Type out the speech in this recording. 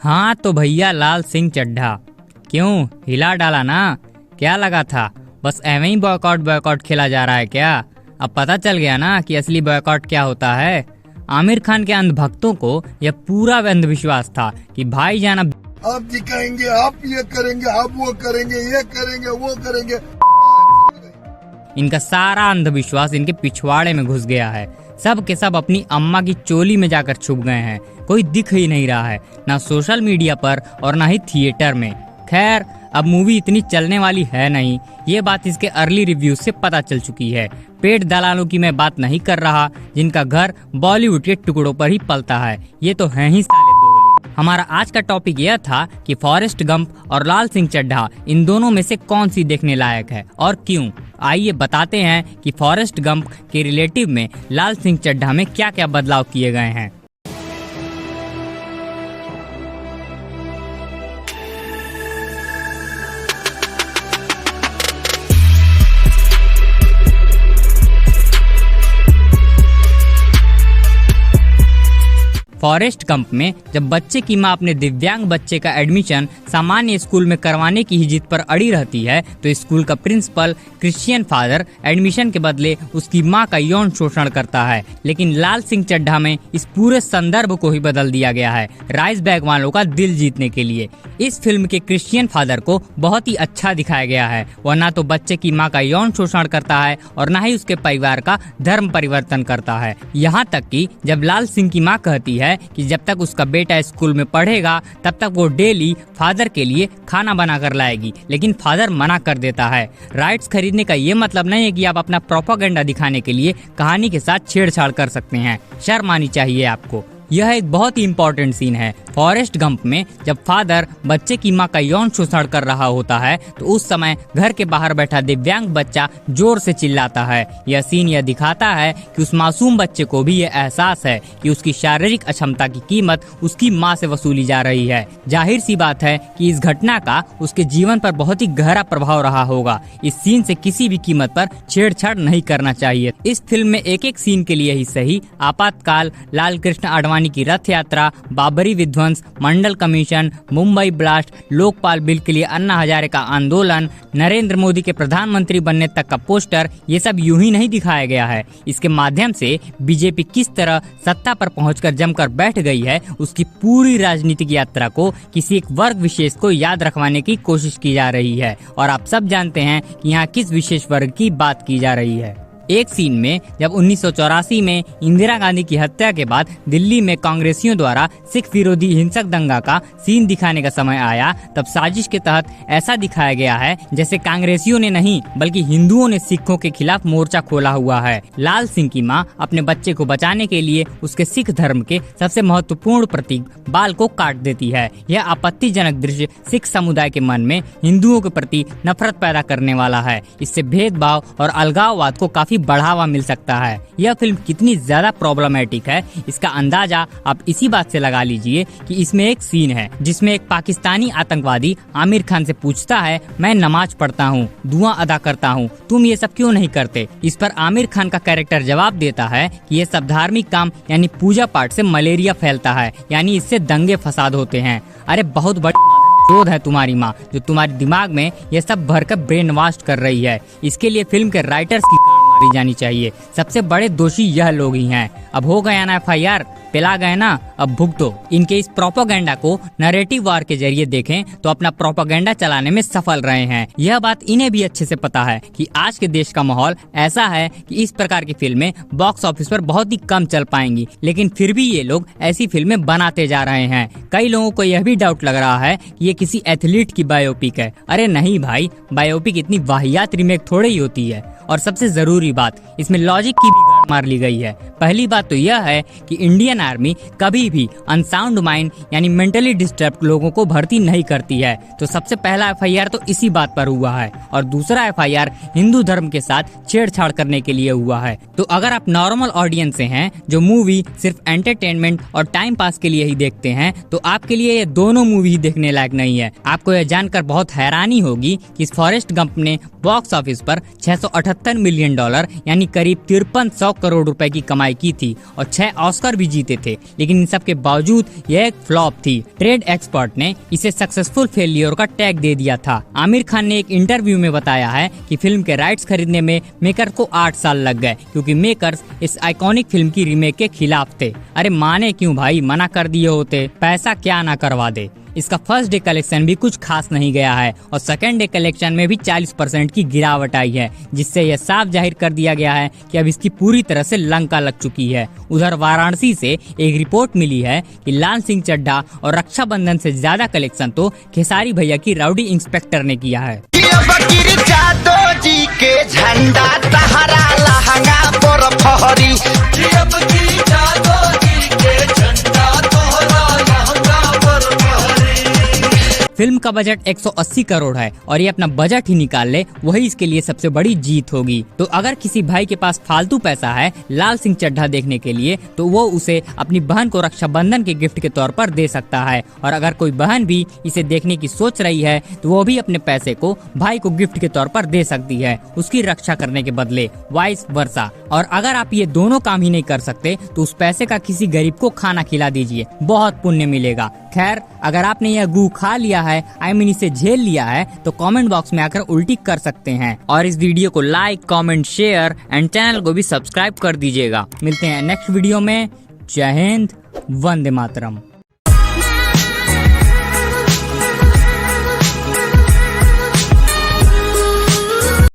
हाँ तो भैया लाल सिंह चड्ढा क्यों हिला डाला ना। क्या लगा था बस एवं ही बॉयकॉट खेला जा रहा है क्या। अब पता चल गया ना कि असली बॉयकॉट क्या होता है। आमिर खान के अंधभक्तों को यह पूरा अंधविश्वास था कि भाईजान आप दिखाएंगे, आप ये करेंगे, आप वो करेंगे, ये करेंगे, वो करेंगे। इनका सारा अंधविश्वास इनके पिछवाड़े में घुस गया है। सब के सब अपनी अम्मा की चोली में जाकर छुप गए हैं। कोई दिख ही नहीं रहा है, ना सोशल मीडिया पर और ना ही थिएटर में। खैर अब मूवी इतनी चलने वाली है नहीं, ये बात इसके अर्ली रिव्यू से पता चल चुकी है। पेट दलालों की मैं बात नहीं कर रहा, जिनका घर बॉलीवुड के टुकड़ों पर ही पलता है। ये तो हैं ही साले दोगले। हमारा आज का टॉपिक यह था कि फॉरेस्ट गंप और लाल सिंह चड्ढा इन दोनों में से कौन सी देखने लायक है और क्यों। आइए बताते हैं कि फॉरेस्ट गंप के रिलेटिव में लाल सिंह चड्ढा में क्या क्या बदलाव किए गए हैं। फॉरेस्ट गंप में जब बच्चे की मां अपने दिव्यांग बच्चे का एडमिशन सामान्य स्कूल में करवाने की ही जिद पर अड़ी रहती है, तो स्कूल का प्रिंसिपल क्रिश्चियन फादर एडमिशन के बदले उसकी मां का यौन शोषण करता है। लेकिन लाल सिंह चड्ढा में इस पूरे संदर्भ को ही बदल दिया गया है राइस बैग वालों का दिल जीतने के लिए। इस फिल्म के क्रिश्चियन फादर को बहुत ही अच्छा दिखाया गया है। वह ना तो बच्चे की मां का यौन शोषण करता है और ना ही उसके परिवार का धर्म परिवर्तन करता है। यहाँ तक कि जब लाल सिंह की मां कहती है कि जब तक उसका बेटा स्कूल में पढ़ेगा तब तक वो डेली फादर के लिए खाना बना कर लाएगी, लेकिन फादर मना कर देता है। राइट्स खरीदने का ये मतलब नहीं है कि आप अपना प्रोपेगेंडा दिखाने के लिए कहानी के साथ छेड़छाड़ कर सकते हैं। शर्म आनी चाहिए आपको। यह एक बहुत ही इम्पोर्टेंट सीन है फॉरेस्ट गंप में। जब फादर बच्चे की मां का यौन शोषण कर रहा होता है तो उस समय घर के बाहर बैठा दिव्यांग बच्चा जोर से चिल्लाता है। यह सीन यह दिखाता है कि उस मासूम बच्चे को भी यह एहसास है कि उसकी शारीरिक अक्षमता की कीमत उसकी मां से वसूली जा रही है। जाहिर सी बात है कि इस घटना का उसके जीवन पर बहुत ही गहरा प्रभाव रहा होगा। इस सीन से किसी भी कीमत पर छेड़छाड़ नहीं करना चाहिए। इस फिल्म में एक एक सीन के लिए ही सही, आपातकाल, लाल कृष्ण आडवाणी की रथ यात्रा, बाबरी विध्वंस, Mandal commission, Mumbai blast, Lokpal bill के लिए अन्ना हजारे का आंदोलन, नरेंद्र मोदी के प्रधानमंत्री बनने तक का पोस्टर, ये सब यूं ही नहीं दिखाया गया है। इसके माध्यम से बीजेपी किस तरह सत्ता पर पहुंचकर जमकर बैठ गई है, उसकी पूरी राजनीतिक यात्रा को किसी एक वर्ग विशेष को याद रखवाने की कोशिश की जा रही है। और आप सब जानते हैं कि यहाँ किस विशेष वर्ग की बात की जा रही है। एक सीन में जब 1984 में इंदिरा गांधी की हत्या के बाद दिल्ली में कांग्रेसियों द्वारा सिख विरोधी हिंसक दंगा का सीन दिखाने का समय आया, तब साजिश के तहत ऐसा दिखाया गया है जैसे कांग्रेसियों ने नहीं बल्कि हिंदुओं ने सिखों के खिलाफ मोर्चा खोला हुआ है। लाल सिंह की मां अपने बच्चे को बचाने के लिए उसके सिख धर्म के सबसे महत्वपूर्ण प्रतीक बाल को काट देती है। यह आपत्तिजनक दृश्य सिख समुदाय के मन में हिंदुओं के प्रति नफरत पैदा करने वाला है। इससे भेदभाव और अलगाववाद को काफी बढ़ावा मिल सकता है। यह फिल्म कितनी ज्यादा प्रॉब्लमेटिक है इसका अंदाजा आप इसी बात से लगा लीजिए कि इसमें एक सीन है जिसमें एक पाकिस्तानी आतंकवादी आमिर खान से पूछता है, मैं नमाज पढ़ता हूँ, दुआ अदा करता हूँ, तुम ये सब क्यों नहीं करते। इस पर आमिर खान का कैरेक्टर जवाब देता है कि ये सब धार्मिक काम यानी पूजा पाठ से मलेरिया फैलता है, यानी इससे दंगे फसाद होते हैं। अरे बहुत बड़ी क्रोध है तुम्हारी माँ जो तुम्हारे दिमाग में ये सब भरकर ब्रेन वॉश कर रही है। इसके लिए फिल्म के राइटर्स की मारी जानी चाहिए। सबसे बड़े दोषी यह लोग ही हैं। अब हो गया ना FIR, पिला गए ना, अब भुगतो। इनके इस प्रोपेगेंडा को नैरेटिव वार के जरिए देखें तो अपना प्रोपेगेंडा चलाने में सफल रहे हैं। यह बात इन्हें भी अच्छे से पता है कि आज के देश का माहौल ऐसा है कि इस प्रकार की फिल्में बॉक्स ऑफिस पर बहुत ही कम चल पाएंगी, लेकिन फिर भी ये लोग ऐसी फिल्में बनाते जा रहे हैं। कई लोगों को यह भी डाउट लग रहा है कि ये किसी एथलीट की बायोपिक है। अरे नहीं भाई, बायोपिक इतनी वाहियात रीमेक थोड़ी ही होती है। और सबसे जरूरी बात, इसमें लॉजिक की भी गाड़ मार ली गई है। पहली बात तो यह है कि इंडियन आर्मी कभी भी अनसाउंड माइंड यानी मेंटली डिस्टर्ब लोगों को भर्ती नहीं करती है। तो सबसे पहला FIR तो इसी बात पर हुआ है। और दूसरा FIR हिंदू धर्म के साथ छेड़छाड़ करने के लिए हुआ है। तो अगर आप नॉर्मल ऑडियंस से हैं जो मूवी सिर्फ एंटरटेनमेंट और टाइम पास के लिए ही देखते हैं, तो आपके लिए ये दोनों मूवी ही देखने लायक नहीं है। आपको यह जानकर बहुत हैरानी होगी कि इस फॉरेस्ट गंप ने बॉक्स ऑफिस पर 678 $70 मिलियन यानी करीब 5300 करोड़ रुपए की कमाई की थी और 6 ऑस्कर भी जीते थे। लेकिन इन सब के बावजूद यह एक फ्लॉप थी। ट्रेड एक्सपर्ट ने इसे सक्सेसफुल फेलियर का टैग दे दिया था। आमिर खान ने एक इंटरव्यू में बताया है कि फिल्म के राइट्स खरीदने में मेकर को 8 साल लग गए, क्योंकि मेकर्स इस आइकॉनिक फिल्म की रीमेक के खिलाफ थे। अरे माने क्यों भाई, मना कर दिए होते, पैसा क्या ना करवा दे। इसका फर्स्ट डे कलेक्शन भी कुछ खास नहीं गया है और सेकेंड डे कलेक्शन में भी 40% की गिरावट आई है, जिससे यह साफ जाहिर कर दिया गया है कि अब इसकी पूरी तरह से लंका लग चुकी है। उधर वाराणसी से एक रिपोर्ट मिली है कि लाल सिंह चड्ढा और रक्षाबंधन से ज्यादा कलेक्शन तो खेसारी भैया की राउडी इंस्पेक्टर ने किया है। फिल्म का बजट 180 करोड़ है और ये अपना बजट ही निकाल ले, वही इसके लिए सबसे बड़ी जीत होगी। तो अगर किसी भाई के पास फालतू पैसा है लाल सिंह चड्ढा देखने के लिए, तो वो उसे अपनी बहन को रक्षाबंधन के गिफ्ट के तौर पर दे सकता है। और अगर कोई बहन भी इसे देखने की सोच रही है तो वो भी अपने पैसे को भाई को गिफ्ट के तौर पर दे सकती है, उसकी रक्षा करने के बदले, वाइस वर्सा। और अगर आप ये दोनों काम ही नहीं कर सकते तो उस पैसे का किसी गरीब को खाना खिला दीजिए, बहुत पुण्य मिलेगा। खैर, अगर आपने यह गू खा लिया है, इसे झेल लिया है, तो कमेंट बॉक्स में आकर उल्टी कर सकते हैं। और इस वीडियो को like, comment, share and channel को भी सब्सक्राइब कर दीजिएगा। मिलते हैं नेक्स्ट वीडियो में। जय हिंद, वंदे मातरम।